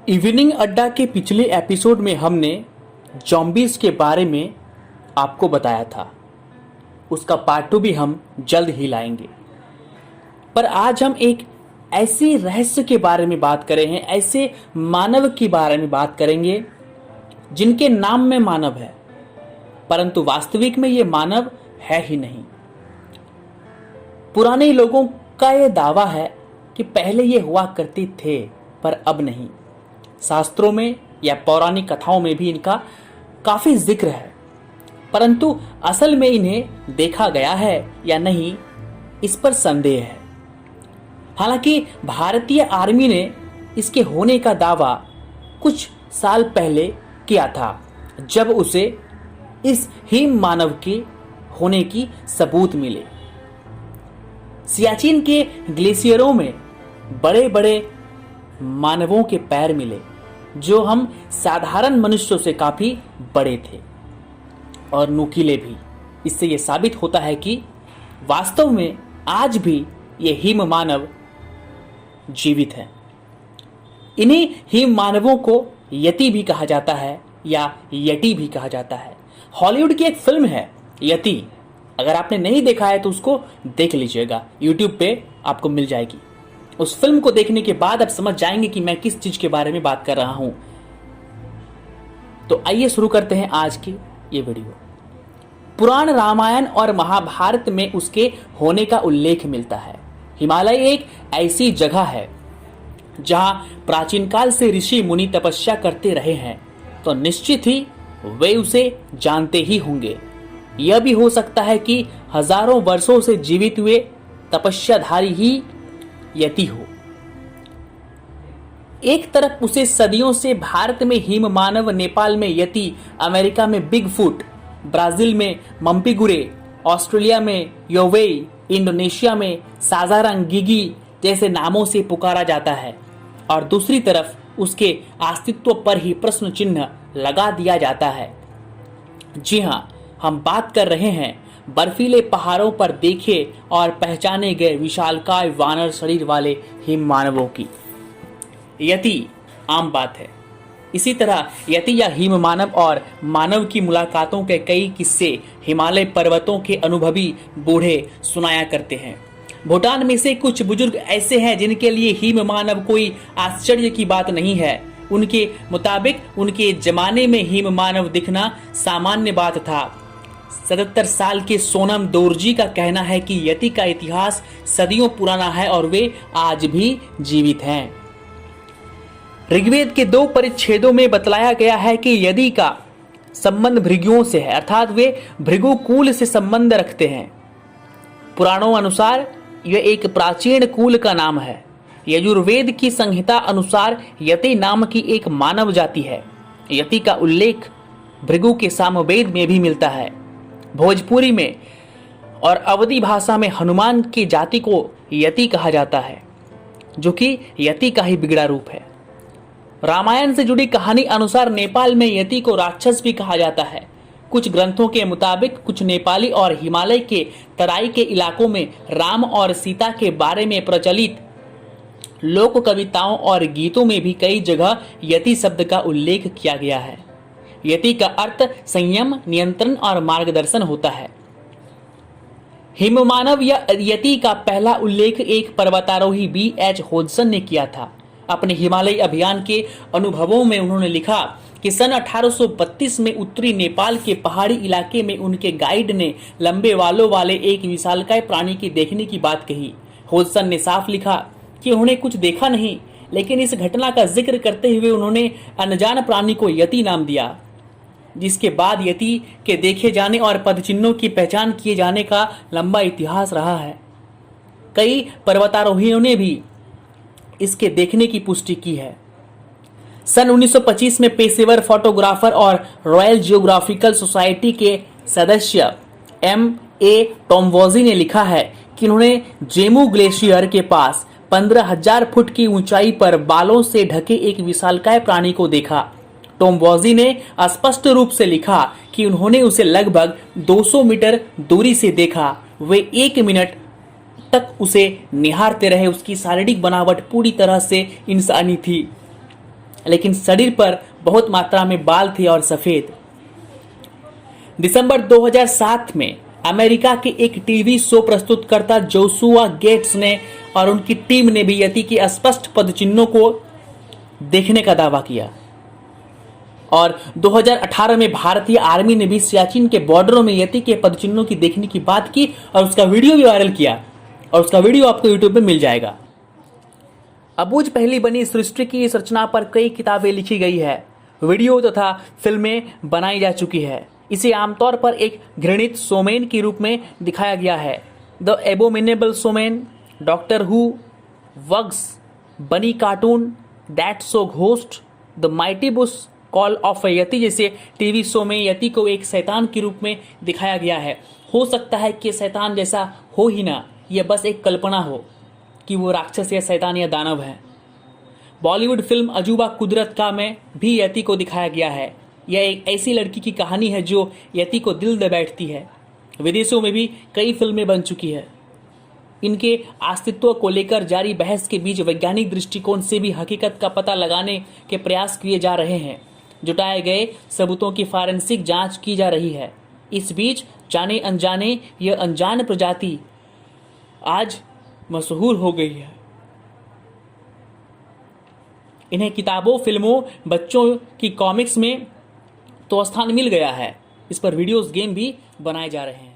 Evening अड्डा के पिछले एपिसोड में हमने जॉम्बीज के बारे में आपको बताया था। उसका पार्ट 2 भी हम जल्द ही लाएंगे। पर आज हम एक ऐसे रहस्य के बारे में बात कर रहे हैं, ऐसे मानव के बारे में बात करेंगे जिनके नाम में मानव है, परंतु वास्तविक में ये मानव है ही नहीं। पुराने लोगों का यह दावा है कि पहले ये हुआ करते थे, पर अब नहीं। शास्त्रों में या पौराणिक कथाओं में भी इनका काफी जिक्र है, परंतु असल में इन्हें देखा गया है या नहीं, इस पर संदेह है। हालांकि भारतीय आर्मी ने इसके होने का दावा कुछ साल पहले किया था, जब उसे इस हिम मानव के होने की सबूत मिले। सियाचिन के ग्लेशियरों में बड़े बड़े मानवों के पैर मिले, जो हम साधारण मनुष्यों से काफी बड़े थे और नुकीले भी। इससे यह साबित होता है कि वास्तव में आज भी ये हिम मानव जीवित हैं। इन्हीं हिम मानवों को यति भी कहा जाता है या यटी भी कहा जाता है। हॉलीवुड की एक फिल्म है यति, अगर आपने नहीं देखा है तो उसको देख लीजिएगा, यूट्यूब पे आपको मिल जाएगी। उस फिल्म को देखने के बाद आप समझ जाएंगे कि मैं किस चीज के बारे में बात कर रहा हूं। तो आइए शुरू करते हैं आज की ये वीडियो। पुराण रामायण और महाभारत में उसके होने का उल्लेख मिलता है। हिमालय एक ऐसी जगह है जहां प्राचीन काल से ऋषि मुनि तपस्या करते रहे हैं, तो निश्चित ही वे उसे जानते ही होंगे। यह भी हो सकता है कि हजारों वर्षों से जीवित हुए तपस्याधारी ही यति हो। एक तरफ उसे सदियों से भारत में हिम मानव, नेपाल में यति, अमेरिका में बिग फुट, ब्राजील में मम्पीगुरे, ऑस्ट्रेलिया में योवेई, इंडोनेशिया में साजारंगिगी जैसे नामों से पुकारा जाता है, और दूसरी तरफ उसके अस्तित्व पर ही प्रश्न चिन्ह लगा दिया जाता है। जी हां, हम बात कर रहे हैं बर्फीले पहाड़ों पर देखे और पहचाने गए विशालकाय वानर शरीर वाले हिम मानवों की। यति आम बात है। इसी तरह यति या हिम मानव और मानव की मुलाकातों के कई किस्से हिमालय पर्वतों के अनुभवी बूढ़े सुनाया करते हैं। भूटान में से कुछ बुजुर्ग ऐसे हैं जिनके लिए हिम मानव कोई आश्चर्य की बात नहीं है। उनके मुताबिक उनके जमाने में हिम मानव दिखना सामान्य बात था। 77 साल के सोनम दोरजी का कहना है कि यति का इतिहास सदियों पुराना है और वे आज भी जीवित हैं। ऋग्वेद के 2 परिच्छेदों में बतलाया गया है कि यति का संबंध भृगुओं से है, अर्थात वे भृगु कुल से संबंध रखते हैं। पुराणों अनुसार यह एक प्राचीन कुल का नाम है। यजुर्वेद की संहिता अनुसार यति नाम की एक मानव जाति है। यति का उल्लेख भृगु के सामवेद में भी मिलता है। भोजपुरी में और अवधी भाषा में हनुमान की जाति को यति कहा जाता है, जो कि यति का ही बिगड़ा रूप है। रामायण से जुड़ी कहानी अनुसार नेपाल में यति को राक्षस भी कहा जाता है। कुछ ग्रंथों के मुताबिक कुछ नेपाली और हिमालय के तराई के इलाकों में राम और सीता के बारे में प्रचलित लोक कविताओं और गीतों में भी कई जगह यति शब्द का उल्लेख किया गया है। यति का अर्थ संयम, नियंत्रण और मार्गदर्शन होता है। हिममानव या यति का पहला उल्लेख एक पर्वतारोही B.H. होडसन ने किया था। अपने हिमालय अभियान के अनुभवों में उन्होंने लिखा कि सन 1832 में उत्तरी नेपाल के पहाड़ी इलाके में उनके गाइड ने लंबे बालों वाले एक विशालकाय प्राणी की देखने की बात कही। होडसन ने साफ लिखा कि उन्होंने कुछ देखा नहीं, लेकिन इस घटना का जिक्र करते हुए उन्होंने अनजान प्राणी को यति नाम दिया, जिसके बाद यति के देखे जाने और पदचिन्हों की पहचान किए जाने का लंबा इतिहास रहा है। कई पर्वतारोहियों ने भी इसके देखने की पुष्टि की है। सन 1925 में पेशेवर फोटोग्राफर और रॉयल जियोग्राफिकल सोसाइटी के सदस्य M.A. टॉमवॉजी ने लिखा है कि उन्होंने जेमू ग्लेशियर के पास 15,000 फुट की ऊंचाई पर बालों से ढके एक विशालकाय प्राणी को देखा। टॉमवॉजी ने स्पष्ट रूप से लिखा कि उन्होंने उसे लगभग 200 मीटर दूरी से देखा। वे 1 मिनट तक उसे निहारते रहे। उसकी शारीरिक बनावट पूरी तरह से इंसानी थी। लेकिन शरीर पर बहुत मात्रा में बाल थे और सफेद। दिसंबर 2007 में अमेरिका के एक टीवी शो प्रस्तुतकर्ता जोशुआ गेट्स ने और उनकी टीम ने भी यति के स्पष्ट पदचिन्हों को देखने का दावा किया। और 2018 में भारतीय आर्मी ने भी सियाचिन के बॉर्डरों में यति के पदचिन्हों की देखने की बात की और उसका वीडियो भी वायरल किया, और उसका वीडियो आपको यूट्यूब पे मिल जाएगा। अबूझ पहली बनी सृष्टि की इस रचना पर कई किताबें लिखी गई है, वीडियो तथा फिल्में बनाई जा चुकी है। इसे आमतौर पर एक घृणित सोमेन के रूप में दिखाया गया है। The abominable snowman, Doctor Who, वग्स, Bunny cartoon, that so ghost, the mighty Boosh, call of yeti जैसे टीवी शो में यति को एक शैतान के रूप में दिखाया गया है। हो सकता है कि शैतान जैसा हो ही ना, यह बस एक कल्पना हो कि वो राक्षस या शैतान या दानव है। बॉलीवुड फिल्म अजूबा कुदरत का में भी यति को दिखाया गया है। यह एक ऐसी लड़की की कहानी है जो यति को दिल दे बैठती है। विदेशों में भी कई फिल्में बन चुकी है। इनके अस्तित्व को लेकर जारी बहस के बीच वैज्ञानिक दृष्टिकोण से भी हकीकत का पता लगाने के प्रयास किए जा रहे हैं। जुटाए गए सबूतों की फॉरेंसिक जांच की जा रही है। इस बीच जाने अनजाने यह अनजान प्रजाति आज मशहूर हो गई है। इन्हें किताबों, फिल्मों, बच्चों की कॉमिक्स में तो स्थान मिल गया है। इस पर वीडियोस, गेम भी बनाए जा रहे हैं।